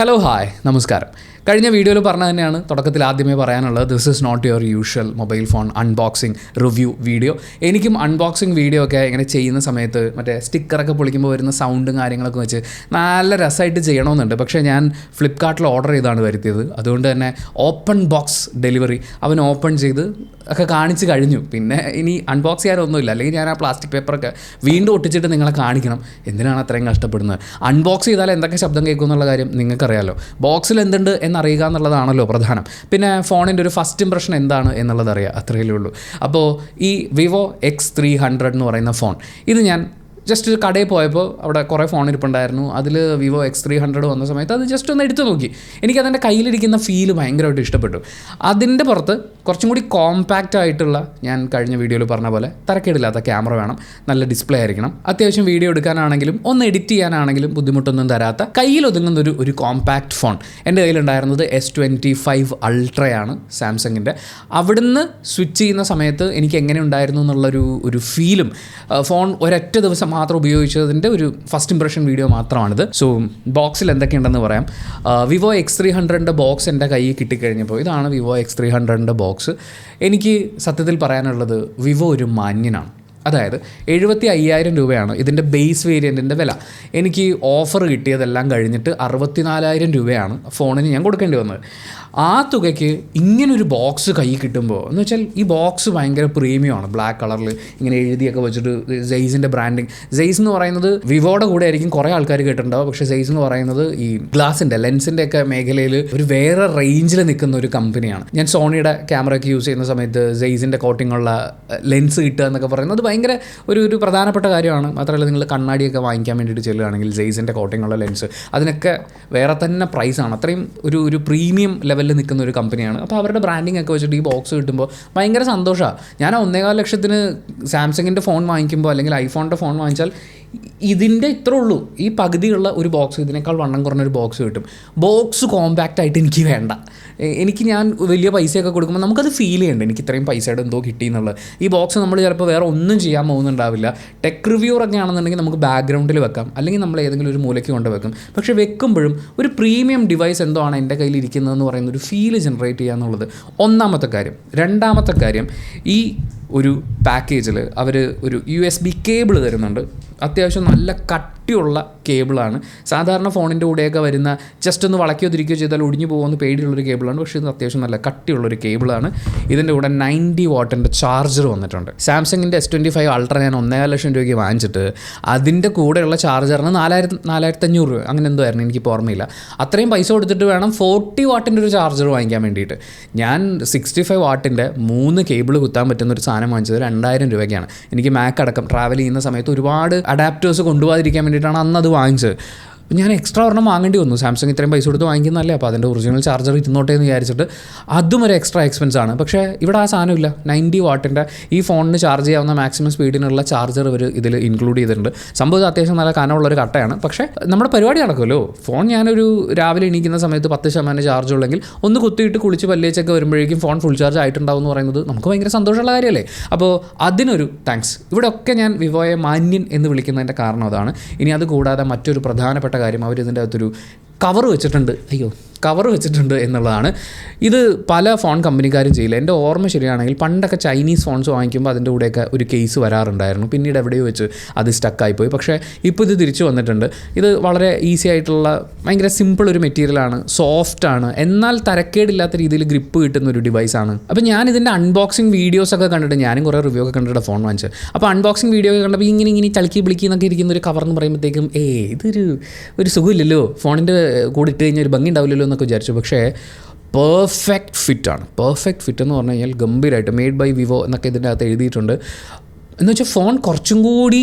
Hello hi നമസ്കാരം. കഴിഞ്ഞ വീഡിയോയിൽ പറഞ്ഞ തന്നെയാണ് തുടക്കത്തിൽ ആദ്യമേ പറയാനുള്ളത്. This is not your usual mobile phone unboxing review video. എനിക്കും അൺബോക്സിങ് വീഡിയോ ഒക്കെ ഇങ്ങനെ ചെയ്യുന്ന സമയത്ത് മറ്റേ സ്റ്റിക്കറൊക്കെ പൊളിക്കുമ്പോൾ വരുന്ന സൗണ്ടും കാര്യങ്ങളൊക്കെ വെച്ച് നല്ല രസമായിട്ട് ചെയ്യണമെന്നുണ്ട്. പക്ഷേ ഞാൻ ഫ്ലിപ്കാർട്ടിൽ ഓർഡർ ചെയ്താണ് വരുത്തിയത്. അതുകൊണ്ട് തന്നെ ഓപ്പൺ ബോക്സ് ഡെലിവറി അവൻ ഓപ്പൺ ചെയ്ത് ഒക്കെ കാണിച്ച് കഴിഞ്ഞു. പിന്നെ ഇനി അൺബോക്സ് ചെയ്യാനൊന്നുമില്ല. അല്ലെങ്കിൽ ഞാൻ ആ പ്ലാസ്റ്റിക് പേപ്പറൊക്കെ വീണ്ടും ഒട്ടിച്ചിട്ട് നിങ്ങളെ കാണിക്കണം. എന്തിനാണ് അത്രയും കഷ്ടപ്പെടുന്നത്? അൺബോക്സ് ചെയ്താൽ എന്തൊക്കെ ശബ്ദം കേൾക്കും എന്നുള്ള കാര്യം നിങ്ങൾക്കറിയാമല്ലോ. ബോക്സിൽ എന്തുണ്ട് എന്നറിയുക എന്നുള്ളതാണല്ലോ പ്രധാനം. പിന്നെ ഫോണിൻ്റെ ഒരു ഫസ്റ്റ് ഇംപ്രഷൻ എന്താണ് എന്നുള്ളത് അറിയുക, അത്രയേ ഉള്ളൂ. അപ്പോൾ ഈ വിവോ X300 എന്ന് പറയുന്ന ഫോൺ, ഇത് ഞാൻ ജസ്റ്റ് ഒരു കടയിൽ പോയപ്പോൾ അവിടെ കുറേ ഫോൺ ഇരിപ്പുണ്ടായിരുന്നു. അതിൽ വിവോ X300 വന്ന സമയത്ത് അത് ജസ്റ്റ് ഒന്ന് എടുത്തു നോക്കി. എനിക്കതിൻ്റെ കയ്യിലിരിക്കുന്ന ഫീല് ഭയങ്കരമായിട്ട് ഇഷ്ടപ്പെട്ടു. അതിൻ്റെ പുറത്ത് കുറച്ചും കൂടി കോമ്പാക്റ്റ് ആയിട്ടുള്ള, ഞാൻ കഴിഞ്ഞ വീഡിയോയിൽ പറഞ്ഞ പോലെ തരക്കേടില്ലാത്ത ക്യാമറ വേണം, നല്ല ഡിസ്പ്ലേ ആയിരിക്കണം, അത്യാവശ്യം വീഡിയോ എടുക്കാനാണെങ്കിലും ഒന്ന് എഡിറ്റ് ചെയ്യാനാണെങ്കിലും ബുദ്ധിമുട്ടൊന്നും തരാത്ത കയ്യിൽ ഒതുങ്ങുന്ന ഒരു കോമ്പാക്റ്റ് ഫോൺ. എൻ്റെ കയ്യിലുണ്ടായിരുന്നത് S25 അൾട്രയാണ് സാംസങ്ങിൻ്റെ. അവിടുന്ന് സ്വിച്ച് ചെയ്യുന്ന സമയത്ത് എനിക്ക് എങ്ങനെ ഉണ്ടായിരുന്നു എന്നുള്ളൊരു ഫീലും, ഫോൺ ഒരൊറ്റ ദിവസം മാത്രം ഉപയോഗിച്ചതിൻ്റെ ഒരു ഫസ്റ്റ് ഇംപ്രഷൻ വീഡിയോ മാത്രമാണിത്. സോ ബോക്സിൽ എന്തൊക്കെയുണ്ടെന്ന് പറയാം. വിവോ X300 ബോക്സ് എൻ്റെ കയ്യിൽ കിട്ടിക്കഴിഞ്ഞപ്പോൾ, ഇതാണ് വിവോ X300 ബോക്സ്. എനിക്ക് സത്യത്തിൽ പറയാനുള്ളത്, വിവോ ഒരു മാന്യനാണ്. അതായത് 75,000 രൂപയാണ് ഇതിൻ്റെ ബേസ് വേരിയൻറ്റിൻ്റെ വില. എനിക്ക് ഓഫർ കിട്ടിയതെല്ലാം കഴിഞ്ഞിട്ട് 64,000 രൂപയാണ് ഫോണിന് ഞാൻ കൊടുക്കേണ്ടി വന്നത്. ആ തുകയ്ക്ക് ഇങ്ങനൊരു ബോക്സ് കയ്യിൽ കിട്ടുമ്പോൾ എന്ന് വെച്ചാൽ, ഈ ബോക്സ് ഭയങ്കര പ്രീമിയമാണ്. ബ്ലാക്ക് കളറിൽ ഇങ്ങനെ എഴുതിയൊക്കെ വെച്ചിട്ട് സെയ്സിൻ്റെ ബ്രാൻഡിങ്. സെയ്സ് എന്ന് പറയുന്നത് വിവോയുടെ കൂടെ ആയിരിക്കും കുറേ ആൾക്കാർ കേട്ടിട്ടുണ്ടാവും. പക്ഷേ സെയ്സ് എന്ന് പറയുന്നത് ഈ ഗ്ലാസിൻ്റെ ലെൻസിൻ്റെ ഒക്കെ മേഖലയിൽ ഒരു വേറെ റേഞ്ചിൽ നിൽക്കുന്ന ഒരു കമ്പനിയാണ്. ഞാൻ സോണിയുടെ ക്യാമറയൊക്കെ യൂസ് ചെയ്യുന്ന സമയത്ത് സെയ്സിൻ്റെ കോട്ടിങ്ങുള്ള ലെൻസ് കിട്ടുക എന്നൊക്കെ പറയുന്നത് ഭയങ്കര ഒരു പ്രധാനപ്പെട്ട കാര്യമാണ്. മാത്രമല്ല, നിങ്ങൾ കണ്ണാടിയൊക്കെ വാങ്ങിക്കാൻ വേണ്ടിയിട്ട് ചെല്ലുകയാണെങ്കിൽ സെയ്സിൻ്റെ കോട്ടിങ്ങുള്ള ലെൻസ്, അതിനൊക്കെ വേറെ തന്നെ പ്രൈസാണ്. അത്രയും ഒരു പ്രീമിയം ലെവലിൽ നിൽക്കുന്ന ഒരു കമ്പനിയാണ്. അപ്പോൾ അവരുടെ ബ്രാൻഡിങ് ഒക്കെ വെച്ചിട്ട് ഈ ബോക്സ് കിട്ടുമ്പോൾ ഭയങ്കര സന്തോഷമാണ്. ഞാൻ 1.25 ലക്ഷത്തിന് സാംസങ്ങിൻ്റെ ഫോൺ വാങ്ങിക്കുമ്പോൾ, അല്ലെങ്കിൽ ഐഫോണിൻ്റെ ഫോൺ വാങ്ങിച്ചാൽ ഇതിൻ്റെ ഇത്രേ ഉള്ളൂ, ഈ പകുതിയുള്ള ഒരു ബോക്സ്, ഇതിനേക്കാൾ വണ്ണം കുറഞ്ഞൊരു ബോക്സ് കിട്ടും. ബോക്സ് കോമ്പാക്റ്റ് ആയിട്ട് എനിക്ക് വേണ്ട. ഞാൻ വലിയ പൈസയൊക്കെ കൊടുക്കുമ്പോൾ നമുക്കത് ഫീൽ ചെയ്യണ്ട, എനിക്ക് ഇത്രയും പൈസയുടെ എന്തോ കിട്ടി എന്നുള്ളത്. ഈ ബോക്സ് നമ്മൾ ചിലപ്പോൾ വേറെ ഒന്നും ചെയ്യാൻ പോകുന്നുണ്ടാവില്ല. ടെക് റിവ്യൂറൊക്കെ ആണെന്നുണ്ടെങ്കിൽ നമുക്ക് ബാക്ക്ഗ്രൗണ്ടിൽ വെക്കാം, അല്ലെങ്കിൽ നമ്മൾ ഏതെങ്കിലും ഒരു മൂലയ്ക്ക് കൊണ്ട് വെക്കും. പക്ഷേ വെക്കുമ്പോഴും ഒരു പ്രീമിയം ഡിവൈസ് എന്തോ ആണ് എൻ്റെ കയ്യിൽ ഇരിക്കുന്നതെന്ന് പറയുന്ന ഒരു ഫീല് ജനറേറ്റ് ചെയ്യുക എന്നുള്ളത് ഒന്നാമത്തെ കാര്യം. രണ്ടാമത്തെ കാര്യം, ഈ ഒരു പാക്കേജിൽ അവർ ഒരു USB കേബിൾ തരുന്നുണ്ട്. അത്യാവശ്യം നല്ല കട്ടിയുള്ള കേബിളാണ്. സാധാരണ ഫോണിൻ്റെ കൂടെയൊക്കെ വരുന്ന ജസ്റ്റ് ഒന്ന് വളയ്ക്കോ തിരിക്കുകയോ ചെയ്താൽ ഒടിഞ്ഞു പോകുമെന്ന് പേടിയുള്ളൊരു കേബിളാണ്. പക്ഷേ ഇത് അത്യാവശ്യം നല്ല കട്ടിയുള്ളൊരു കേബിളാണ്. ഇതിൻ്റെ കൂടെ 90 വാട്ടിൻ്റെ ചാർജർ വന്നിട്ടുണ്ട്. സാംസങ്ങിൻ്റെ S25 അൾട്ര ഞാൻ 1.5 ലക്ഷം രൂപയ്ക്ക് വാങ്ങിച്ചിട്ട് അതിൻ്റെ കൂടെയുള്ള ചാർജറിന് 4,500 രൂപ അങ്ങനെ എന്തോ ആയിരുന്നു, എനിക്കിപ്പോൾ ഓർമ്മയില്ല. അത്രയും പൈസ കൊടുത്തിട്ട് വേണം 40 വാട്ടിൻ്റെ ഒരു ചാർജർ വാങ്ങിക്കാൻ വേണ്ടിയിട്ട്. ഞാൻ 65 വാട്ടിൻ്റെ 3 കേബിൾ കുത്താൻ പറ്റുന്ന ഒരു സാധനം വാങ്ങിച്ചത് 2,000 രൂപയ്ക്കാണ്. എനിക്ക് മാക്ക് അടക്കം ട്രാവൽ ചെയ്യുന്ന സമയത്ത് ഒരുപാട് അഡാപ്റ്റേഴ്സ് കൊണ്ടുപോകാതിരിക്കാൻ വേണ്ടിയിട്ടാണ് അന്ന് അത് വാങ്ങിച്ചത്. ഞാൻ എക്സ്ട്രാ ഒരെണ്ണം വാങ്ങേണ്ടി വന്നു. സാംസങ് ഇത്രയും പൈസ കൊടുത്ത് വാങ്ങിക്കുന്നതല്ലേ, അപ്പോൾ അതിൻ്റെ ഒറിജിനൽ ചാർജർ ഇരുന്നോട്ടെ എന്ന് വിചാരിച്ചിട്ട് അതും ഒരു എക്സ്ട്രാ എക്സ്പെൻസ് ആണ്. പക്ഷേ ഇവിടെ ആ സാധനമില്ല. 90 വാട്ടിൻ്റെ ഈ ഫോണിന് ചാർജ് ചെയ്യാവുന്ന മാക്സിമം സ്പീഡിനുള്ള ചാർജർ ഇവർ ഇതിൽ ഇൻക്ലൂഡ് ചെയ്തിട്ടുണ്ട്. സംഭവം അത്യാവശ്യം നല്ല കനമുള്ളൊരു കട്ടയാണ്. പക്ഷേ നമ്മുടെ പരിപാടി നടക്കുമല്ലോ. ഫോൺ ഞാനൊരു രാവിലെ എണീക്കുന്ന സമയത്ത് 10% ചാർജ് ഉള്ളെങ്കിൽ ഒന്ന് കുത്തിയിട്ട് കുളിച്ച് പല്ലേച്ചൊക്കെ വരുമ്പോഴേക്കും ഫോൺ ഫുൾ ചാർജ് ആയിട്ടുണ്ടാവും എന്ന് പറയുന്നത് നമുക്ക് ഭയങ്കര സന്തോഷമുള്ള കാര്യമല്ലേ. അപ്പോൾ അതിനൊരു താങ്ക്സ്. ഇവിടെ ഒക്കെ ഞാൻ വിവോയെ മാന്യൻ എന്ന് വിളിക്കുന്നതിൻ്റെ കാരണം അതാണ്. ഇനി അത് കൂടാതെ മറ്റൊരു പ്രധാനപ്പെട്ട കാര്യം, അവർ ഇതിൻ്റെ അകത്തൊരു കവർ വെച്ചിട്ടുണ്ട് എന്നുള്ളതാണ്. ഇത് പല ഫോൺ കമ്പനിക്കാരും ചെയ്യില്ല. എൻ്റെ ഓർമ്മ ശരിയാണെങ്കിൽ പണ്ടൊക്കെ ചൈനീസ് ഫോൺസ് വാങ്ങിക്കുമ്പോൾ അതിൻ്റെ കൂടെയൊക്കെ ഒരു കേസ് വരാറുണ്ടായിരുന്നു. പിന്നീട് എവിടെയോ വെച്ച് അത് സ്റ്റക്കായിപ്പോയി. പക്ഷേ ഇപ്പോൾ ഇത് തിരിച്ചു വന്നിട്ടുണ്ട്. ഇത് വളരെ ഈസി ആയിട്ടുള്ള, ഭയങ്കര സിമ്പിൾ ഒരു മെറ്റീരിയലാണ്, സോഫ്റ്റാണ്, എന്നാൽ തരക്കേടില്ലാത്ത രീതിയിൽ ഗ്രിപ്പ് കിട്ടുന്ന ഒരു ഡിവൈസാണ്. അപ്പോൾ ഞാൻ ഇതിൻ്റെ അൺബോക്സിങ് വീഡിയോസൊക്കെ കണ്ടിട്ട്, ഞാനും കുറേ റിവ്യൂ ഒക്കെ കണ്ടിട്ട് ഫോൺ വാങ്ങിച്ചത്. അപ്പോൾ അൺബോക്സിങ് വീഡിയോ ഒക്കെ കണ്ടപ്പോൾ ഇങ്ങനെ ചളുക്കി പിളിക്കി എന്നൊക്കെ ഇരിക്കുന്ന ഒരു കവർ എന്ന് പറയുമ്പോഴത്തേക്കും ഇതൊരു സുഖമില്ലല്ലോ, ഫോണിൻ്റെ കൂടെ ഇട്ട് കഴിഞ്ഞാൽ ഒരു ഭംഗി ഉണ്ടാവില്ലല്ലോ എന്നൊക്കെ വിചാരിച്ചു. പക്ഷേ പെർഫെക്റ്റ് ഫിറ്റ് എന്ന് പറഞ്ഞു കഴിഞ്ഞാൽ ഗംഭീരമായിട്ട് മെയ്ഡ് ബൈ വിവോ എന്നൊക്കെ ഇതിൻ്റെ അകത്ത് എഴുതിയിട്ടുണ്ട്. എന്ന് വെച്ചാൽ ഫോൺ കുറച്ചും കൂടി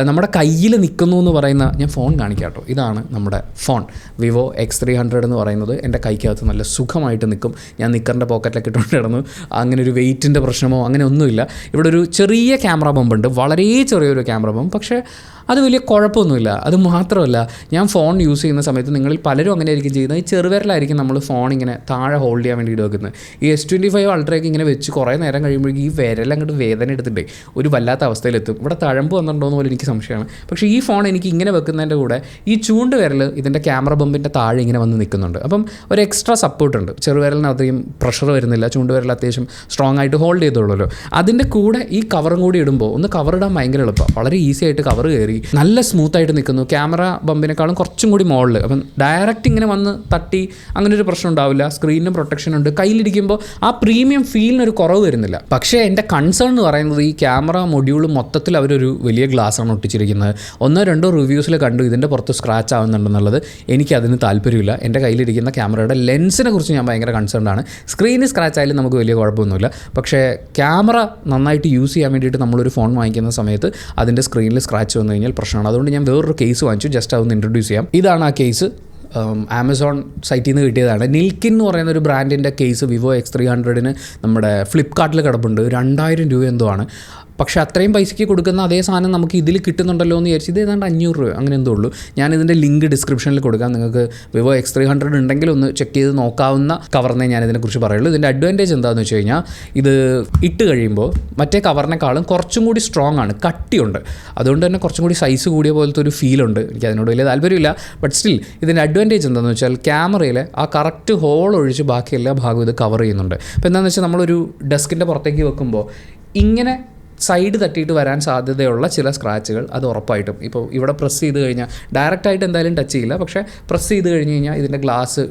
നമ്മുടെ കയ്യിൽ നിൽക്കുന്നു എന്ന് പറയുന്ന, ഞാൻ ഫോൺ കാണിക്കാം കേട്ടോ. ഇതാണ് നമ്മുടെ ഫോൺ വിവോ X300 എന്ന് പറയുന്നത്. എൻ്റെ കൈക്കകത്ത് നല്ല സുഖമായിട്ട് നിൽക്കും. ഞാൻ നിക്കറിൻ്റെ പോക്കറ്റിലൊക്കെ ഇട്ടുകൊണ്ട് കിടന്നു. അങ്ങനെ ഒരു വെയിറ്റിൻ്റെ പ്രശ്നമോ അങ്ങനെ ഒന്നുമില്ല. ഇവിടെ ഒരു ചെറിയ ക്യാമറ ബമ്പുണ്ട്, വളരെ ചെറിയൊരു ക്യാമറ ബമ്പ്. പക്ഷേ അത് വലിയ കുഴപ്പമൊന്നുമില്ല. അത് മാത്രമല്ല, ഞാൻ ഫോൺ യൂസ് ചെയ്യുന്ന സമയത്ത് നിങ്ങളിൽ പലരും അങ്ങനെ ആയിരിക്കും ചെയ്യുന്നത്. ഈ ചെറുവിരലായിരിക്കും നമ്മൾ ഫോൺ ഇങ്ങനെ താഴെ ഹോൾഡ് ചെയ്യാൻ വേണ്ടിയിട്ട് വെക്കുന്നത്. ഈ S25 അൾട്രയൊക്കെ ഇങ്ങനെ വെച്ച് കുറേ നേരം കഴിയുമ്പോഴേക്കും ഈ വിരലങ്ങോട്ട് വേദന എടുത്തിട്ടേ ഒരു വല്ലാത്ത അവസ്ഥയിലെത്തും. ഇവിടെ തഴമ്പ് വന്നിട്ടുണ്ടോ എന്ന് പോലും എനിക്ക് സംശയമാണ്. പക്ഷേ ഈ ഫോൺ എനിക്ക് ഇങ്ങനെ വെക്കുന്നതിൻ്റെ കൂടെ ഈ ചൂണ്ട് വിരൽ ഇതിൻ്റെ ക്യാമറ ബമ്പിൻ്റെ താഴെ ഇങ്ങനെ വന്ന് നിൽക്കുന്നുണ്ട്. അപ്പം ഒരു എക്സ്ട്രാ സപ്പോർട്ടുണ്ട്. ചെറുവിരലിന് അധികം പ്രഷർ വരുന്നില്ല, ചൂണ്ടുവിരൽ അത്യാവശ്യം സ്ട്രോങ് ആയിട്ട് ഹോൾഡ് ചെയ്തോളൂല്ലോ. അതിൻ്റെ കൂടെ ഈ കവറും കൂടി ഇടുമ്പോൾ ഒന്ന് കവർ ഇടാൻ ഭയങ്കര എളുപ്പമാണ്. വളരെ ഈസി ആയിട്ട് കവർ കയറി നല്ല സ്മൂത്തായിട്ട് നിൽക്കുന്നു. ക്യാമറ ബമ്പിനേക്കാളും കുറച്ചും കൂടി മുകളിൽ. അപ്പം ഡയറക്റ്റ് ഇങ്ങനെ വന്ന് തട്ടി അങ്ങനെ ഒരു പ്രശ്നം ഉണ്ടാവില്ല. സ്ക്രീനിനും പ്രൊട്ടക്ഷൻ ഉണ്ട്. കയ്യിലിരിക്കുമ്പോൾ ആ പ്രീമിയം ഫീലിനൊരു കുറവ് വരുന്നില്ല. പക്ഷേ എൻ്റെ കൺസേൺ എന്ന് പറയുന്നത് ഈ ക്യാമറ മൊഡ്യൂൾ മൊത്തത്തിൽ അവരൊരു വലിയ ഗ്ലാസ്സാണ് ഒട്ടിച്ചിരിക്കുന്നത്. 1-2 റിവ്യൂസിൽ കണ്ടു ഇതിൻ്റെ പുറത്ത് സ്ക്രാച്ച് ആവുന്നുണ്ടെന്നുള്ളത്. എനിക്കതിന് താല്പര്യമില്ല. എൻ്റെ കയ്യിലിരിക്കുന്ന ക്യാമറയുടെ ലെൻസിനെ കുറിച്ച് ഞാൻ ഭയങ്കര കൺസേൺഡാണ്. സ്ക്രീനിൽ സ്ക്രാച്ച് ആയാലും നമുക്ക് വലിയ കുഴപ്പമൊന്നുമില്ല. പക്ഷേ ക്യാമറ നന്നായിട്ട് യൂസ് ചെയ്യാൻ വേണ്ടിയിട്ട് നമ്മളൊരു ഫോൺ വാങ്ങിക്കുന്ന സമയത്ത് അതിൻ്റെ സ്ക്രീനിൽ സ്ക്രാച്ച് വന്നു കഴിഞ്ഞാൽ പ്രശ്നമാണ്. അതുകൊണ്ട് ഞാൻ വേറൊരു കേസ് വാങ്ങിച്ചു. ജസ്റ്റ് അതൊന്ന് ഇൻട്രൊഡ്യൂസ് ചെയ്യാം. ഇതാണ് ആ കേസ്. ആമസോൺ സൈറ്റിൽ നിന്ന് കിട്ടിയതാണ്. നിൽക്കിൻ എന്ന് പറയുന്ന ഒരു ബ്രാൻഡിൻ്റെ കേസ് വിവോ X300 നമ്മുടെ ഫ്ലിപ്കാർട്ടിൽ കിടപ്പുണ്ട്. 2000 രൂപ എന്തോ ആണ്. പക്ഷേ അത്രയും പൈസയ്ക്ക് കൊടുക്കുന്ന അതേ സാധനം നമുക്ക് ഇതിൽ കിട്ടുന്നുണ്ടല്ലോ എന്ന് വിചാരിച്ച് ഇത് ഏതാണ്ട് 500 രൂപ അങ്ങനെ എന്തോ ഉള്ളൂ. ഞാനിതിൻ്റെ ലിങ്ക് ഡിസ്ക്രിപ്ഷനിൽ കൊടുക്കാം. നിങ്ങൾക്ക് വിവോ X300 ഉണ്ടെങ്കിൽ ഒന്ന് ചെക്ക് ചെയ്ത് നോക്കാവുന്ന കവറിനെ ഞാൻ ഇതിനെക്കുറിച്ച് പറയുള്ളൂ. ഇതിൻ്റെ അഡ്വാൻറ്റേജ് എന്താണെന്ന് വെച്ച് കഴിഞ്ഞാൽ ഇത് ഇട്ട് കഴിയുമ്പോൾ മറ്റേ കവറിനേക്കാളും കുറച്ചും കൂടി സ്ട്രോങ് ആണ്, കട്ടിയുണ്ട്. അതുകൊണ്ട് തന്നെ കുറച്ചും കൂടി സൈസ് കൂടിയ പോലത്തെ ഒരു ഫീലുണ്ട്. എനിക്ക് അതിനോട് വലിയ താല്പര്യമില്ല. ബട്ട് സ്റ്റിൽ ഇതിൻ്റെ അഡ്വാൻറ്റേജ് എന്താണെന്ന് വെച്ചാൽ ക്യാമറയിൽ ആ കറക്റ്റ് ഹോൾ ഒഴിച്ച് ബാക്കി എല്ലാ ഭാഗവും ഇത് കവർ ചെയ്യുന്നുണ്ട്. അപ്പോൾ എന്താണെന്ന് വെച്ചാൽ നമ്മളൊരു ഡെസ്കിൻ്റെ പുറത്തേക്ക് വെക്കുമ്പോൾ ഇങ്ങനെ സൈഡ് തട്ടിയിട്ട് വരാൻ സാധ്യതയുള്ള ചില സ്ക്രാച്ചുകൾ അത് ഉറപ്പായിട്ടും ഇപ്പോൾ ഇവിടെ പ്രസ് ചെയ്ത് കഴിഞ്ഞാൽ ഡയറക്റ്റായിട്ട് എന്തായാലും ടച്ച് ചെയ്യില്ല. പക്ഷേ പ്രസ് ചെയ്ത് കഴിഞ്ഞ് കഴിഞ്ഞാൽ ഇതിൻ്റെ ഗ്ലാസ്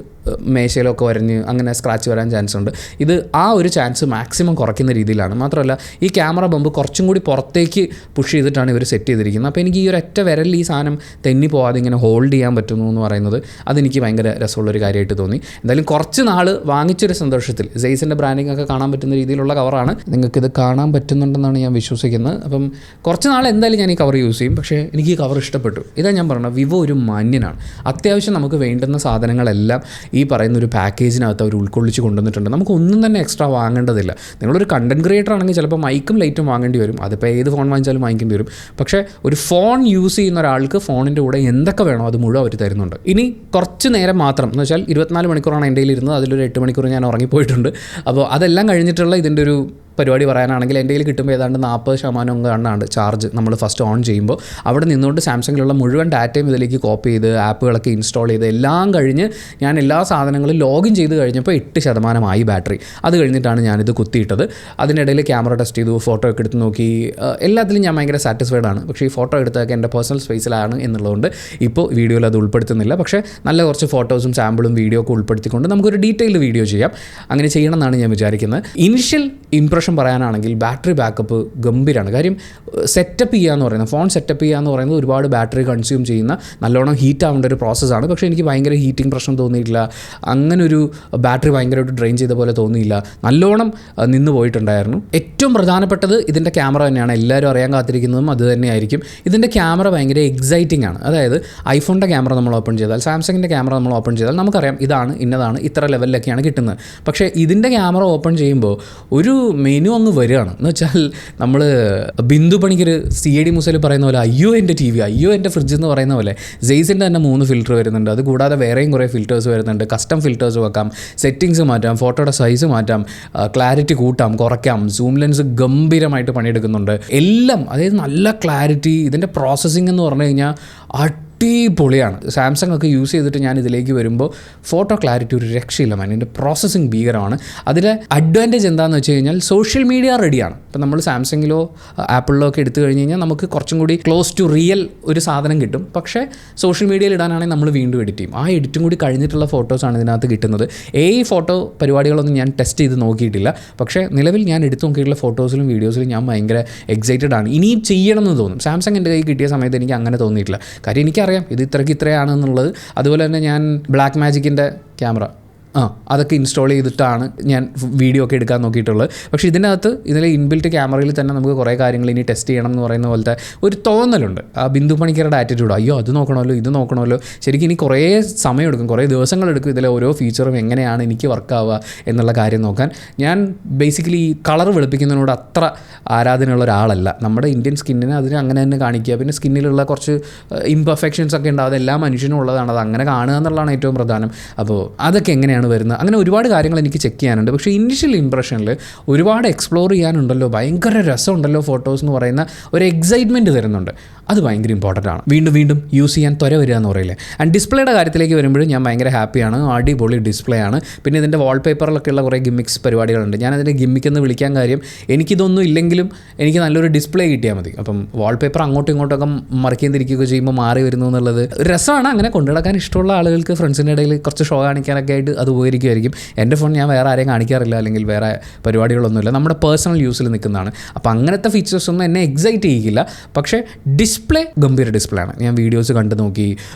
മേശയിലൊക്കെ വരഞ്ഞ് അങ്ങനെ സ്ക്രാച്ച് വരാൻ ചാൻസ് ഉണ്ട്. ഇത് ആ ഒരു ചാൻസ് മാക്സിമം കുറയ്ക്കുന്ന രീതിയിലാണ്. മാത്രമല്ല ഈ ക്യാമറ ബമ്പ് കുറച്ചും കൂടി പുറത്തേക്ക് പുഷ് ചെയ്തിട്ടാണ് ഇവർ സെറ്റ് ചെയ്തിരിക്കുന്നത്. അപ്പോൾ എനിക്ക് ഈ ഒരു ഒറ്റ വിരലിൽ ഈ സാധനം തെന്നി പോകാതെ ഇങ്ങനെ ഹോൾഡ് ചെയ്യാൻ പറ്റുന്നു എന്ന് പറയുന്നത് അതെനിക്ക് ഭയങ്കര രസമുള്ളൊരു കാര്യമായിട്ട് തോന്നി. എന്തായാലും കുറച്ച് നാൾ വാങ്ങിച്ചൊരു സന്തോഷത്തിൽ സെയ്സിൻ്റെ ബ്രാൻഡിങ് ഒക്കെ കാണാൻ പറ്റുന്ന രീതിയിലുള്ള കവറാണ്. നിങ്ങൾക്കിത് കാണാൻ പറ്റുന്നുണ്ടെന്നാണ് ഞാൻ വിശ്വസിക്കുന്നത്. അപ്പം കുറച്ച് നാൾ എന്തായാലും ഞാൻ ഈ കവർ യൂസ് ചെയ്യും. പക്ഷേ എനിക്ക് ഈ കവർ ഇഷ്ടപ്പെട്ടു. ഇതാ ഞാൻ പറഞ്ഞത്, വിവോ ഒരു മാന്യനാണ്. അത്യാവശ്യം നമുക്ക് വേണ്ടുന്ന സാധനങ്ങളെല്ലാം ഈ പറയുന്ന ഒരു പാക്കേജിനകത്ത് അവർ ഉൾക്കൊള്ളിച്ച് കൊണ്ടുവന്നിട്ടുണ്ട്. നമുക്ക് ഒന്നും തന്നെ എക്സ്ട്രാ വാങ്ങേണ്ടതില്ല. നിങ്ങളൊരു കണ്ടൻറ് ക്രിയേറ്റർ ആണെങ്കിൽ ചിലപ്പോൾ മൈക്കും ലൈറ്റും വാങ്ങേണ്ടി വരും. അതിപ്പോൾ ഏത് ഫോൺ വാങ്ങിച്ചാലും വാങ്ങിക്കേണ്ടി വരും. പക്ഷേ ഒരു ഫോൺ യൂസ് ചെയ്യുന്ന ഒരാൾക്ക് ഫോണിൻ്റെ കൂടെ എന്തൊക്കെ വേണോ അത് മുഴുവൻ അവർ തരുന്നുണ്ട്. ഇനി കുറച്ച് നേരം മാത്രം എന്ന് വെച്ചാൽ 24 മണിക്കൂറാണ് എൻ്റെ കയ്യിൽ ഇരുന്നത്. അതിലൊരു 8 മണിക്കൂർ ഞാൻ ഉറങ്ങിപ്പോയിട്ടുണ്ട്. അപ്പോൾ അതെല്ലാം കഴിഞ്ഞിട്ടുള്ള ഇതിൻ്റെ ഒരു പരിപാടി പറയാനാണെങ്കിൽ എൻ്റെ കയ്യിൽ കിട്ടുമ്പോൾ ഏതാണ്ട് 40% കണ്ടാണ് ചാർജ് നമ്മൾ ഫസ്റ്റ് ഓൺ ചെയ്യുമ്പോൾ. അവിടെ നിന്നുകൊണ്ട് സാംസങ്ങിലുള്ള മുഴുവൻ ഡാറ്റയും ഇതിലേക്ക് കോപ്പി ചെയ്ത് ആപ്പുകളൊക്കെ ഇൻസ്റ്റാൾ ചെയ്ത് എല്ലാം കഴിഞ്ഞ് ഞാൻ എല്ലാ സാധനങ്ങളും ലോഗിൻ ചെയ്ത് കഴിഞ്ഞപ്പോൾ 8% ബാറ്ററി. അത് കഴിഞ്ഞിട്ടാണ് ഞാനിത് കുത്തിയിട്ടത്. അതിനിടയിൽ ക്യാമറ ടെസ്റ്റ് ചെയ്തു, ഫോട്ടോ ഒക്കെ എടുത്ത് നോക്കി. എല്ലാത്തിലും ഞാൻ ഭയങ്കര സാറ്റിസ്ഫൈഡ് ആണ്. പക്ഷേ ഈ ഫോട്ടോ എടുത്തൊക്കെ എൻ്റെ പേഴ്സണൽ സ്പേസിലാണ് എന്നുള്ളതുകൊണ്ട് ഇപ്പോൾ വീഡിയോയിൽ അത് ഉൾപ്പെടുത്തുന്നില്ല. പക്ഷേ നല്ല കുറച്ച് ഫോട്ടോസും സാമ്പിളും വീഡിയോ ഒക്കെ ഉൾപ്പെടുത്തിക്കൊണ്ട് നമുക്കൊരു ഡീറ്റെയിൽഡ് വീഡിയോ ചെയ്യാം. അങ്ങനെ ചെയ്യണം എന്നാണ് ഞാൻ വിചാരിക്കുന്നത്. ഇനിഷ്യൽ ഇംപ്രഷൻ പറയാനാണെങ്കിൽ ബാറ്ററി ബാക്കപ്പ് ഗംഭീരമാണ്. കാര്യം സെറ്റപ്പ് ചെയ്യുക എന്ന് പറയുന്നത്, ഫോൺ സെറ്റപ്പ് ചെയ്യുക എന്ന് പറയുന്നത് ഒരുപാട് ബാറ്ററി കൺസ്യൂം ചെയ്യുന്ന നല്ലോണം ഹീറ്റ് ആവേണ്ട ഒരു പ്രോസസ്സാണ്. പക്ഷേ എനിക്ക് ഭയങ്കര ഹീറ്റിംഗ് പ്രശ്നം തോന്നിയിട്ടില്ല. അങ്ങനൊരു ബാറ്ററി ഭയങ്കരമായിട്ട് ഡ്രെയിൻ ചെയ്ത പോലെ തോന്നിയില്ല. നല്ലോണം നിന്ന് പോയിട്ടുണ്ടായിരുന്നു. ഏറ്റവും പ്രധാനപ്പെട്ടത് ഇതിൻ്റെ ക്യാമറ തന്നെയാണ്. എല്ലാവരും അറിയാൻ കാത്തിരിക്കുന്നതും അത് തന്നെയായിരിക്കും. ഇതിൻ്റെ ക്യാമറ ഭയങ്കര എക്സൈറ്റിംഗ് ആണ്. അതായത് ഐഫോണിൻ്റെ ക്യാമറ നമ്മൾ ഓപ്പൺ ചെയ്താൽ, സാംസങ്ങിൻ്റെ ക്യാമറ നമ്മൾ ഓപ്പൺ ചെയ്താൽ നമുക്കറിയാം ഇതാണ് ഇന്നതാണ് ഇത്ര ലെവലിലൊക്കെയാണ് കിട്ടുന്നത്. പക്ഷേ ഇതിൻ്റെ ക്യാമറ ഓപ്പൺ ചെയ്യുമ്പോൾ ഒരു മെനു അങ്ങ് വരികയാണ്. എന്ന് വെച്ചാൽ നമ്മൾ ബിന്ദു പണിക്കർ CID മൂസയിൽ പറയുന്ന പോലെ അയ്യോ എൻ്റെ TV, അയ്യോ എൻ്റെ ഫ്രിഡ്ജ് എന്ന് പറയുന്ന പോലെ സെയ്സിൻ്റെ തന്നെ 3 ഫിൽറ്റർ വരുന്നുണ്ട്. അതുകൂടാതെ വേറെയും കുറേ ഫിൽറ്റേഴ്സ് വരുന്നുണ്ട്. കസ്റ്റം ഫിൽറ്റേഴ്സ് വെക്കാം, സെറ്റിങ്സ് മാറ്റാം, ഫോട്ടോയുടെ സൈസ് മാറ്റാം, ക്ലാരിറ്റി കൂട്ടാം, കുറയ്ക്കാം, സൂം ലെൻസ് ഗംഭീരമായിട്ട് പണിയെടുക്കുന്നുണ്ട്. എല്ലാം അതായത് നല്ല ക്ലാരിറ്റി. ഇതിൻ്റെ പ്രോസസ്സിംഗ് എന്ന് പറഞ്ഞു കഴിഞ്ഞാൽ അടിപൊളിയാണ്. സാംസങ് ഒക്കെ യൂസ് ചെയ്തിട്ട് ഞാൻ ഇതിലേക്ക് വരുമ്പോൾ ഫോട്ടോ ക്ലാരിറ്റി ഒരു രക്ഷയില്ല. അതിൻ്റെ പ്രോസസ്സിങ് ഭീകരമാണ്. അതിൻ്റെ അഡ്വാൻറ്റേജ് എന്താണെന്ന് വെച്ച് കഴിഞ്ഞാൽ സോഷ്യൽ മീഡിയ റെഡിയാണ്. ഇപ്പം നമ്മൾ സാംസങ്ങിലോ ആപ്പിളിലോ ഒക്കെ എടുത്തു കഴിഞ്ഞ് കഴിഞ്ഞാൽ നമുക്ക് കുറച്ചും കൂടി ക്ലോസ് ടു റിയൽ ഒരു സാധനം കിട്ടും. പക്ഷേ സോഷ്യൽ മീഡിയയിൽ ഇടാനാണെങ്കിൽ നമ്മൾ വീണ്ടും എഡിറ്റ് ചെയ്യും. ആ എഡിറ്റും കൂടി കഴിഞ്ഞിട്ടുള്ള ഫോട്ടോസാണ് ഇതിനകത്ത് കിട്ടുന്നത്. ഫോട്ടോ പരിപാടികളൊന്നും ഞാൻ ടെസ്റ്റ് ചെയ്ത് നോക്കിയിട്ടില്ല. പക്ഷേ നിലവിൽ ഞാൻ എടുത്തു നോക്കിയിട്ടുള്ള ഫോട്ടോസിലും വീഡിയോസിലും ഞാൻ ഭയങ്കര എക്സൈറ്റഡ് ആണ്. ഇനിയും ചെയ്യണമെന്ന് തോന്നും. സാംസങ് എൻ്റെ കയ്യിൽ കിട്ടിയ സമയത്ത് എനിക്ക് അങ്ങനെ തോന്നിയിട്ടില്ല. കാര്യം എനിക്കറിയാം ഇത് ഇത്രയാണെന്നുള്ളത്. അതുപോലെ തന്നെ ഞാൻ ബ്ലാക്ക് മാജിക്കിൻ്റെ ക്യാമറ അതൊക്കെ ഇൻസ്റ്റാൾ ചെയ്തിട്ടാണ് ഞാൻ വീഡിയോ ഒക്കെ എടുക്കാൻ നോക്കിയിട്ടുള്ളത്. പക്ഷേ ഇതിനകത്ത് ഇതിലെ ഇൻബിൽറ്റ് ക്യാമറയിൽ തന്നെ നമുക്ക് കുറേ കാര്യങ്ങൾ ഇനി ടെസ്റ്റ് ചെയ്യണം എന്ന് പറയുന്ന പോലത്തെ ഒരു തോന്നലുണ്ട്. ആ ബിന്ദു പണിക്കരുടെ ആറ്റിറ്റ്യൂഡ്, അയ്യോ അത് നോക്കണമല്ലോ ഇത് നോക്കണമല്ലോ, ശരിക്കും ഇനി കുറേ സമയമെടുക്കും, കുറേ ദിവസങ്ങളെടുക്കും ഇതിലെ ഓരോ ഫീച്ചറും എങ്ങനെയാണ് എനിക്ക് വർക്കാവുക എന്നുള്ള കാര്യം നോക്കാൻ. ഞാൻ ബേസിക്കലി കളർ വെളുപ്പിക്കുന്നതിനോട് അത്ര ആരാധനയുള്ള ഒരാളല്ല. നമ്മുടെ ഇന്ത്യൻ സ്കിന്നിനെ അതിന് അങ്ങനെ തന്നെ കാണിക്കുക. പിന്നെ സ്കിന്നിലുള്ള കുറച്ച് ഇംപെർഫെക്ഷൻസ് ഒക്കെ ഉണ്ട്, അതെല്ലാം മനുഷ്യനും ഉള്ളതാണ്, അത് അങ്ങനെ കാണുക എന്നുള്ളതാണ് ഏറ്റവും പ്രധാനം. അപ്പോൾ അതൊക്കെ എങ്ങനെയാണ് വരുന്നത്, അങ്ങനെ ഒരുപാട് കാര്യങ്ങൾ എനിക്ക് ചെക്ക് ചെയ്യാനുണ്ട്. പക്ഷേ ഇനിഷ്യൽ ഇംപ്രഷനിൽ ഒരുപാട് എക്സ്പ്ലോർ ചെയ്യാനുണ്ടല്ലോ, ഭയങ്കര രസമുണ്ടല്ലോ ഫോട്ടോസ് എന്ന് പറയുന്ന ഒരു എക്സൈറ്റ്മെൻറ്റ് തരുന്നുണ്ട്. അത് ഭയങ്കര ഇമ്പോർട്ടൻ്റ് ആണ്. വീണ്ടും വീണ്ടും യൂസ് ചെയ്യാൻ ത്വര വരിക എന്ന് പറയില്ലേ. ആൻഡ് ഡിസ്പ്ലേയുടെ കാര്യത്തിലേക്ക് വരുമ്പോഴും ഞാൻ ഭയങ്കര ഹാപ്പിയാണ്. അടിപൊളി ഡിസ്പ്ലേ ആണ്. പിന്നെ ഇതിൻ്റെ വാൾപേപ്പറിലൊക്കെ ഉള്ള കുറേ ഗിമ്മിക്സ് പരിപാടികളുണ്ട്. ഞാനതിൻ്റെ ഗിമ്മിക്കെന്ന് വിളിക്കാൻ കാര്യം എനിക്കിതൊന്നും ഇല്ലെങ്കിലും എനിക്ക് നല്ലൊരു ഡിസ്പ്ലേ കിട്ടിയാൽ മതി. അപ്പം വാൾപേപ്പർ അങ്ങോട്ടും ഇങ്ങോട്ടൊക്കെ മറിക്കുകയും തിരിക്കുകയൊക്കെ ചെയ്യുമ്പോൾ മാറി വരുന്നു എന്നുള്ളത് രസമാണ്. അങ്ങനെ കൊണ്ടുനടക്കാൻ ഇഷ്ടമുള്ള ആളുകൾക്ക് ഫ്രണ്ട്സിൻ്റെ ഇടയിൽ കുറച്ച് ഷോ കാണിക്കാനൊക്കെ ആയിട്ട് അത് ഉപകരിക്കുമായിരിക്കും. എൻ്റെ ഫോൺ ഞാൻ വേറെ ആരെയും കാണിക്കാറില്ല, അല്ലെങ്കിൽ വേറെ പരിപാടികളൊന്നുമില്ല, നമ്മുടെ പേഴ്സണൽ യൂസിൽ നിൽക്കുന്നതാണ്. അപ്പോൾ അങ്ങനത്തെ ഫീച്ചേഴ്സൊന്നും എന്നെ എക്സൈറ്റ് ചെയ്യില്ല. പക്ഷേ ഡിസ്പ്ലേ ഗംഭീര ഡിസ്പ്ലേ ആണ്. ഞാൻ വീഡിയോസ് കണ്ടു നോക്കി,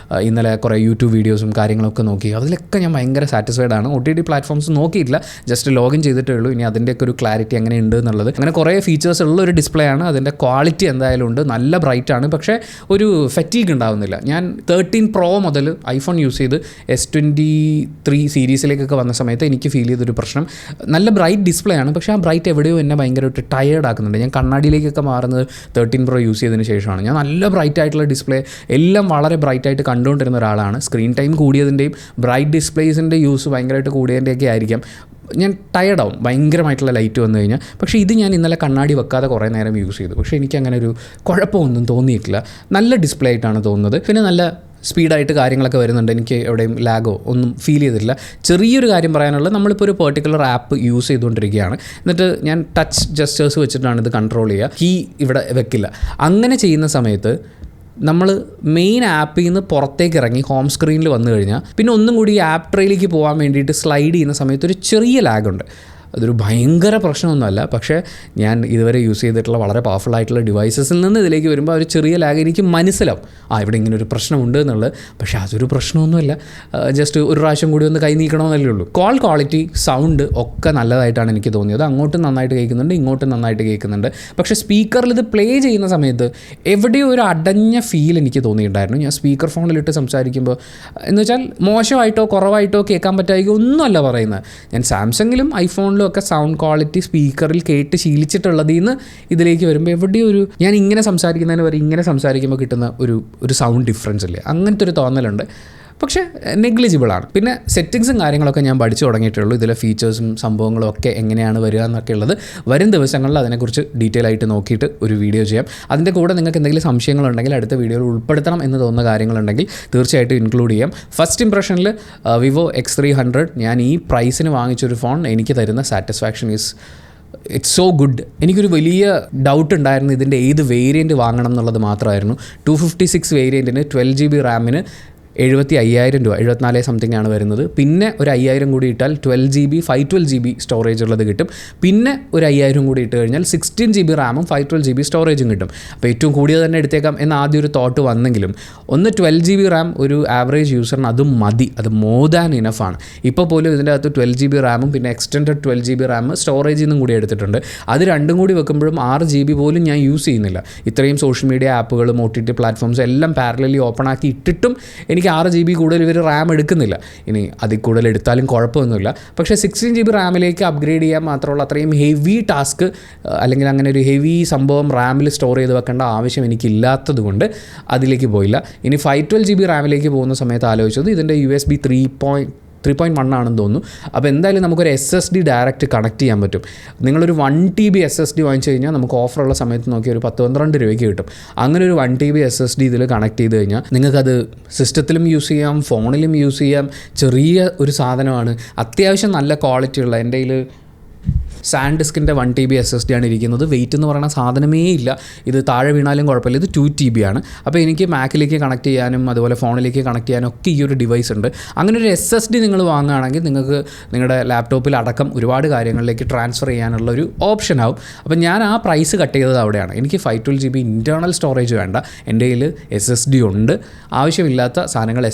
ഇന്നലെ കുറേ യൂട്യൂബ് വീഡിയോസും കാര്യങ്ങളൊക്കെ നോക്കി, അതിലൊക്കെ ഞാൻ ഭയങ്കര സാറ്റിസ്ഫൈഡ് ആണ്. OTT പ്ലാറ്റ്ഫോംസ് നോക്കിയിട്ടില്ല, ജസ്റ്റ് ലോഗിൻ ചെയ്തിട്ടേ ഉള്ളൂ. ഇനി അതിൻ്റെയൊക്കെ ഒരു ക്ലാരിറ്റി എങ്ങനെ ഉണ്ട് എന്നുള്ളത്. അങ്ങനെ കുറേ ഫീച്ചേഴ്സ് ഉള്ള ഒരു ഡിസ്പ്ലേ ആണ്. അതിൻ്റെ ക്വാളിറ്റി എന്തായാലും ഉണ്ട്, നല്ല ബ്രൈറ്റ് ആണ്. പക്ഷേ ഒരു ഫറ്റീഗ് ഉണ്ടാവുന്നില്ല. ഞാൻ 13 Pro മുതൽ ഐഫോൺ യൂസ് ചെയ്ത് S23 സീരീസിലേക്കൊക്കെ വന്ന സമയത്ത് എനിക്ക് ഫീൽ ചെയ്തൊരു പ്രശ്നം, നല്ല ബ്രൈറ്റ് ഡിസ്പ്ലേ ആണ്, പക്ഷേ ആ ബ്രൈറ്റ് എവിടെയോ എന്നെ ഭയങ്കരമായിട്ട് ടയേർഡ് ആക്കുന്നുണ്ട്. ഞാൻ കണ്ണാടിയിലേക്കൊക്കെ മാറുന്നത് 13 Pro യൂസ് ചെയ്തതിന് ശേഷമാണ്. ഞാൻ നല്ല ബ്രൈറ്റ് ആയിട്ടുള്ള ഡിസ്പ്ലേ എല്ലാം വളരെ ബ്രൈറ്റ് ആയിട്ട് കണ്ടുകൊണ്ടിരുന്ന ഒരാളാണ്. സ്ക്രീൻ ടൈം കൂടിയതിൻ്റെയും ബ്രൈറ്റ് ഡിസ്പ്ലേസിൻ്റെ യൂസ് ഭയങ്കരമായിട്ട് കൂടിയതിൻ്റെയൊക്കെ ആയിരിക്കാം ഞാൻ ടയേർഡാവും ഭയങ്കരമായിട്ടുള്ള ലൈറ്റ് വന്നു കഴിഞ്ഞാൽ. പക്ഷേ ഇത് ഞാൻ ഇന്നലെ കണ്ണാടി വെക്കാതെ കുറേ നേരം യൂസ് ചെയ്തു, പക്ഷേ എനിക്കങ്ങനെ ഒരു കുഴപ്പമൊന്നും തോന്നിയിട്ടില്ല. നല്ല ഡിസ്പ്ലേ ആയിട്ടാണ് തോന്നുന്നത്. പിന്നെ നല്ല സ്പീഡായിട്ട് കാര്യങ്ങളൊക്കെ വരുന്നുണ്ട്. എനിക്ക് എവിടെയും ലാഗോ ഒന്നും ഫീൽ ചെയ്തിട്ടില്ല. ചെറിയൊരു കാര്യം പറയാനുള്ളത്, നമ്മളിപ്പോൾ ഒരു പെർട്ടിക്കുലർ ആപ്പ് യൂസ് ചെയ്തുകൊണ്ടിരിക്കുകയാണ്, എന്നിട്ട് ഞാൻ ടച്ച് ജസ്റ്റേഴ്സ് വെച്ചിട്ടാണ് ഇത് കൺട്രോൾ ചെയ്യുക, കീ ഇവിടെ വെക്കില്ല. അങ്ങനെ ചെയ്യുന്ന സമയത്ത് നമ്മൾ മെയിൻ ആപ്പിൽ നിന്ന് പുറത്തേക്ക് ഇറങ്ങി ഹോം സ്ക്രീനിൽ വന്നു കഴിഞ്ഞാൽ പിന്നെ ഒന്നും കൂടി ഈ ആപ്പ് ട്രേയിലേക്ക് പോകാൻ വേണ്ടിയിട്ട് സ്ലൈഡ് ചെയ്യുന്ന സമയത്ത് ഒരു ചെറിയ ലാഗുണ്ട്. അതൊരു ഭയങ്കര പ്രശ്നമൊന്നുമല്ല, പക്ഷേ ഞാൻ ഇതുവരെ യൂസ് ചെയ്തിട്ടുള്ള വളരെ പവർഫുൾ ആയിട്ടുള്ള ഡിവൈസസിൽ നിന്ന് ഇതിലേക്ക് വരുമ്പോൾ ഒരു ചെറിയ ലാഗ് എനിക്ക് മനസ്സിലാവും, ഇവിടെ ഇങ്ങനെ ഒരു പ്രശ്നമുണ്ട് എന്നുള്ളത്. പക്ഷേ അതൊരു പ്രശ്നമൊന്നുമല്ല, ജസ്റ്റ് ഒരു പ്രാവശ്യം കൂടി ഒന്ന് കൈ നീക്കണമെന്നല്ലേ ഉള്ളൂ. കോൾ ക്വാളിറ്റി, സൗണ്ട് ഒക്കെ നല്ലതായിട്ടാണ് എനിക്ക് തോന്നിയത്. അങ്ങോട്ടും നന്നായിട്ട് കേൾക്കുന്നുണ്ട്, ഇങ്ങോട്ടും നന്നായിട്ട് കേൾക്കുന്നുണ്ട്. പക്ഷേ സ്പീക്കറിൽ ഇത് പ്ലേ ചെയ്യുന്ന സമയത്ത് എവിടെയോ ഒരു അടഞ്ഞ ഫീൽ എനിക്ക് തോന്നിയിട്ടുണ്ടായിരുന്നു. ഞാൻ സ്പീക്കർ ഫോണിലിട്ട് സംസാരിക്കുമ്പോൾ എന്ന് വെച്ചാൽ മോശമായിട്ടോ കുറവായിട്ടോ കേൾക്കാൻ പറ്റായിരിക്കും ഒന്നുമല്ല പറയുന്നത്. ഞാൻ സാംസങ്ങിലും ഐഫോണിലും ഒക്കെ സൗണ്ട് ക്വാളിറ്റി സ്പീക്കറിൽ കേട്ട് ശീലിച്ചിട്ടുള്ളതിൽ നിന്ന് ഇതിലേക്ക് വരുമ്പോൾ എവിടെയോ ഒരു ഞാൻ ഇങ്ങനെ സംസാരിക്കുന്നതിന് വരെ ഇങ്ങനെ സംസാരിക്കുമ്പോൾ കിട്ടുന്ന ഒരു സൗണ്ട് ഡിഫറൻസ് ഇല്ലേ, അങ്ങനത്തെ ഒരു തോന്നലുണ്ട്. പക്ഷേ നെഗ്ലിജിബിളാണ്. പിന്നെ സെറ്റിങ്സും കാര്യങ്ങളൊക്കെ ഞാൻ പഠിച്ചു തുടങ്ങിയിട്ടുള്ളൂ. ഇതിലെ ഫീച്ചേഴ്സും സംഭവങ്ങളും ഒക്കെ എങ്ങനെയാണ് വരിക എന്നൊക്കെ ഉള്ളത് വരും ദിവസങ്ങളിൽ അതിനെക്കുറിച്ച് ഡീറ്റെയിൽ ആയിട്ട് നോക്കിയിട്ട് ഒരു വീഡിയോ ചെയ്യാം. അതിൻ്റെ കൂടെ നിങ്ങൾക്ക് എന്തെങ്കിലും സംശയങ്ങളുണ്ടെങ്കിൽ അടുത്ത വീഡിയോയിൽ ഉൾപ്പെടുത്തണം എന്ന് തോന്നുന്ന കാര്യങ്ങളുണ്ടെങ്കിൽ തീർച്ചയായിട്ടും ഇൻക്ലൂഡ് ചെയ്യാം. ഫസ്റ്റ് ഇംപ്രഷനിൽ വിവോ X300 ഞാൻ ഈ പ്രൈസിന് വാങ്ങിച്ചൊരു ഫോൺ എനിക്ക് തരുന്ന സാറ്റിസ്ഫാക്ഷൻ ഇറ്റ്സ് സോ ഗുഡ്. എനിക്കൊരു വലിയ ഡൗട്ട് ഉണ്ടായിരുന്നു ഇതിൻ്റെ ഏത് വേരിയൻറ്റ് വാങ്ങണം എന്നുള്ളത് മാത്രമായിരുന്നു. 256 വേരിയൻറ്റിന് 12GB റാമിന് 75,000 രൂപ, 74 സംതിങ് ആണ് വരുന്നത്. പിന്നെ ഒരു 5,000 കൂടി ഇട്ടാൽ 12GB 512GB സ്റ്റോറേജ് ഉള്ളത് കിട്ടും. പിന്നെ ഒരു 5,000 കൂടി ഇട്ട് കഴിഞ്ഞാൽ 16GB റാമും 512GB സ്റ്റോറേജും കിട്ടും. അപ്പോൾ ഏറ്റവും കൂടിയത് തന്നെ എടുത്തേക്കാം എന്ന് ആദ്യം ഒരു തോട്ട് വന്നെങ്കിലും 12GB റാം ഒരു ആവറേജ് യൂസറിന് അതും മതി, അത് മോർ ദാൻ ഇനഫാണ്. ഇപ്പോൾ പോലും ഇതിൻ്റെ അകത്ത് 12GB റാമും പിന്നെ എക്സ്റ്റൻഡഡ് 12GB റാം സ്റ്റോറേജിൽ നിന്നും കൂടി എടുത്തിട്ടുണ്ട്. അത് രണ്ടും കൂടി വെക്കുമ്പോഴും 6GB പോലും ഞാൻ യൂസ് ചെയ്യുന്നില്ല. ഇത്രയും സോഷ്യൽ മീഡിയ ആപ്പുകളും OTT പ്ലാറ്റ്ഫോംസും എല്ലാം പാരലലി ഓപ്പൺ ആക്കി ഇട്ടിട്ടും എനിക്ക് 6GB കൂടുതൽ ഇവർ റാം എടുക്കുന്നില്ല. ഇനി അതിൽ കൂടുതൽ എടുത്താലും കുഴപ്പമൊന്നുമില്ല. പക്ഷേ 16GB റാമിലേക്ക് അപ്ഗ്രേഡ് ചെയ്യാൻ മാത്രമുള്ള അത്രയും ഹെവി ടാസ്ക് അല്ലെങ്കിൽ അങ്ങനെ ഒരു ഹെവി സംഭവം റാമിൽ സ്റ്റോർ ചെയ്ത് വെക്കേണ്ട ആവശ്യം എനിക്കില്ലാത്തത് കൊണ്ട് അതിലേക്ക് പോയില്ല. ഇനി 512GB റാമിലേക്ക് പോകുന്ന സമയത്ത് ആലോചിച്ചത് ഇതിൻ്റെ USB 3.1 ആണെന്ന് തോന്നുന്നു. അപ്പോൾ എന്തായാലും നമുക്കൊരു SSD ഡയറക്റ്റ് കണക്ട് ചെയ്യാൻ പറ്റും. നിങ്ങളൊരു 1TB SSD വാങ്ങിച്ചു കഴിഞ്ഞാൽ നമുക്ക് ഓഫറുള്ള സമയത്ത് നോക്കി ഒരു 10-12 രൂപയ്ക്ക് കിട്ടും. അങ്ങനെ ഒരു 1TB SSD ഇതിൽ കണക്ട് ചെയ്ത് കഴിഞ്ഞാൽ നിങ്ങൾക്കത് സിസ്റ്റത്തിലും യൂസ് ചെയ്യാം, ഫോണിലും യൂസ് ചെയ്യാം. ചെറിയ ഒരു സാധനമാണ്, അത്യാവശ്യം നല്ല ക്വാളിറ്റി ഉള്ള. എൻ്റെ കയ്യിൽ സാൻഡ് ഡിസ്കിൻ്റെ 1 TB SSD ആണ് ഇരിക്കുന്നത്. വെയിറ്റ് എന്ന് പറയുന്ന സാധനമേ ഇല്ല. ഇത് താഴെ വീണാലും കുഴപ്പമില്ല. ഇത് 2 TB ആണ്. അപ്പോൾ എനിക്ക് മാക്കിലേക്ക് കണക്ട് ചെയ്യാനും അതുപോലെ ഫോണിലേക്ക് കണക്ട് ചെയ്യാനും ഒക്കെ ഈ ഒരു ഡിവൈസ് ഉണ്ട്. അങ്ങനെ ഒരു SSD നിങ്ങൾ വാങ്ങുകയാണെങ്കിൽ നിങ്ങൾക്ക് നിങ്ങളുടെ ലാപ്ടോപ്പിൽ അടക്കം ഒരുപാട് കാര്യങ്ങളിലേക്ക് ട്രാൻസ്ഫർ ചെയ്യാനുള്ള ഒരു ഓപ്ഷൻ ആവും. അപ്പോൾ ഞാൻ ആ പ്രൈസ് കട്ട് ചെയ്തത് അവിടെയാണ്. എനിക്ക് 512 GB ഇൻറ്റേർണൽ സ്റ്റോറേജ് വേണ്ട. എൻ്റെ കയ്യിൽ SSD ഉണ്ട്. ആവശ്യമില്ലാത്ത സാധനങ്ങൾ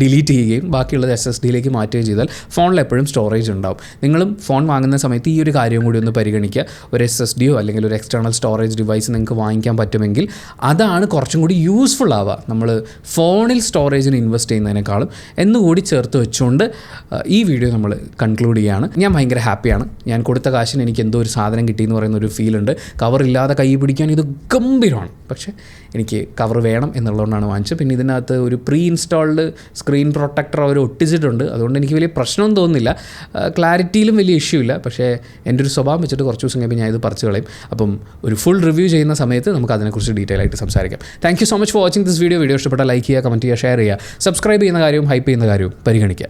ഡിലീറ്റ് ചെയ്യുകയും ബാക്കിയുള്ളത് SSDയിലേക്ക് മാറ്റുകയും ചെയ്താൽ ഫോണിൽ എപ്പോഴും സ്റ്റോറേജ് ഉണ്ടാവും. നിങ്ങളും ഫോൺ വാങ്ങുന്ന സമയത്ത് ഈ ഒരു കാര്യം കൂടി ഒന്ന് പരിഗണിക്കുക. ഒരു SSDയോ അല്ലെങ്കിൽ ഒരു എക്സ്റ്റേണൽ സ്റ്റോറേജ് ഡിവൈസ് നിങ്ങൾക്ക് വാങ്ങിക്കാൻ പറ്റുമെങ്കിൽ അതാണ് കുറച്ചും കൂടി യൂസ്ഫുൾ ആവുക നമ്മൾ ഫോണിൽ സ്റ്റോറേജിന് ഇൻവെസ്റ്റ് ചെയ്യുന്നതിനേക്കാളും എന്നുകൂടി ചേർത്ത് വെച്ചുകൊണ്ട് ഈ വീഡിയോ നമ്മൾ കൺക്ലൂഡ് ചെയ്യുകയാണ്. ഞാൻ ഭയങ്കര ഹാപ്പിയാണ്. ഞാൻ കൊടുത്ത കാശിന് എനിക്ക് എന്തോ ഒരു സാധനം കിട്ടിയെന്ന് പറയുന്ന ഒരു ഫീലുണ്ട്. കവറില്ലാതെ കൈ പിടിക്കാൻ ഇത് ഗംഭീരമാണ്. പക്ഷേ എനിക്ക് കവർ വേണം എന്നുള്ളതുകൊണ്ടാണ് വാങ്ങിച്ചത്. പിന്നെ ഇതിനകത്ത് ഒരു പ്രീ ഇൻസ്റ്റാൾഡ് സ്ക്രീൻ പ്രൊട്ടക്ടർ അവർ ഒട്ടിച്ചിട്ടുണ്ട്. അതുകൊണ്ട് എനിക്ക് വലിയ പ്രശ്നമൊന്നും തോന്നുന്നില്ല. ക്ലാരിറ്റിയിലും വലിയ ഇഷ്യൂ ഇല്ല. പക്ഷേ എൻ്റെ ഒരു സ്വഭാവം വെച്ചിട്ട് കുറച്ച് ദിവസം കഴിയുമ്പോൾ ഞാൻ ഇത് പറിച്ച് കളയും. അപ്പം ഒരു ഫുൾ റിവ്യൂ ചെയ്യുന്ന സമയത്ത് നമുക്ക് അതിനെക്കുറിച്ച് ഡീറ്റെയിൽ ആയിട്ട് സംസാരിക്കാം. Thank you so much for watching this video. Video ഇഷ്ടപ്പെട്ടാൽ ലൈക്ക് ചെയ്യുക, കമൻറ്റ് ചെയ്യുക, ഷെയർ ചെയ്യുക, സബ്സ്ക്രൈബ് ചെയ്യുന്ന കാര്യവും ഹൈപ്പ് ചെയ്യുന്ന കാര്യവും പരിഗണിക്കുക.